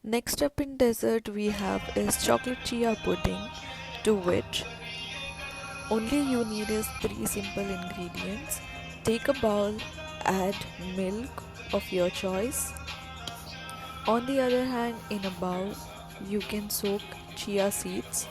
Next up in dessert we have is chocolate chia pudding, to which only you need is three simple ingredients. Take a bowl, add milk of your choice. On the other hand, in a bowl, you can soak chia seeds,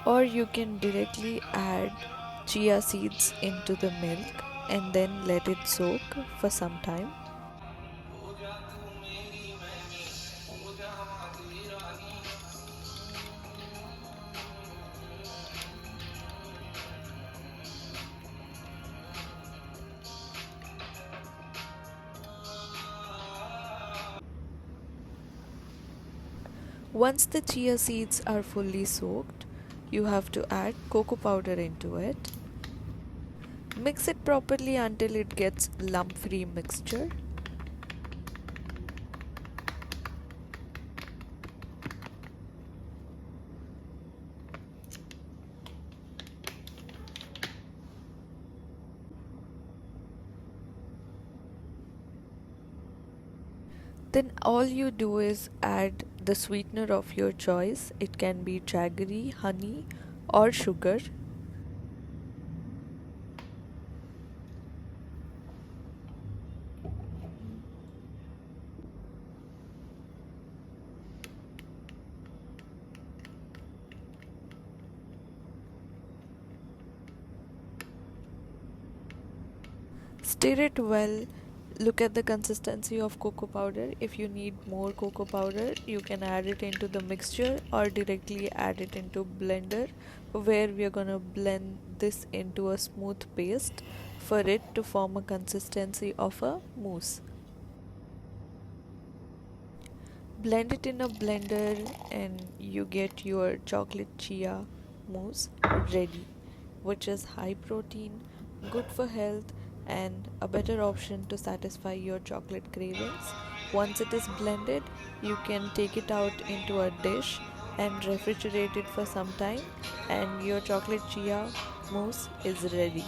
or you can directly add chia seeds into the milk and then let it soak for some time. Once the chia seeds are fully soaked, you have to add cocoa powder into it. Mix it properly until it gets lump-free mixture. Then all you do is add the sweetener of your choice. It can be jaggery, honey, or sugar. Stir it well. Look at the consistency of cocoa powder. If you need more cocoa powder, you can add it into the mixture or directly add it into blender, where we are gonna blend this into a smooth paste for it to form a consistency of a mousse. Blend it in a blender and you get your chocolate chia mousse ready, which is high protein, good for health, and a better option to satisfy your chocolate cravings. Once it is blended, you can take it out into a dish and refrigerate it for some time, and your chocolate chia mousse is ready.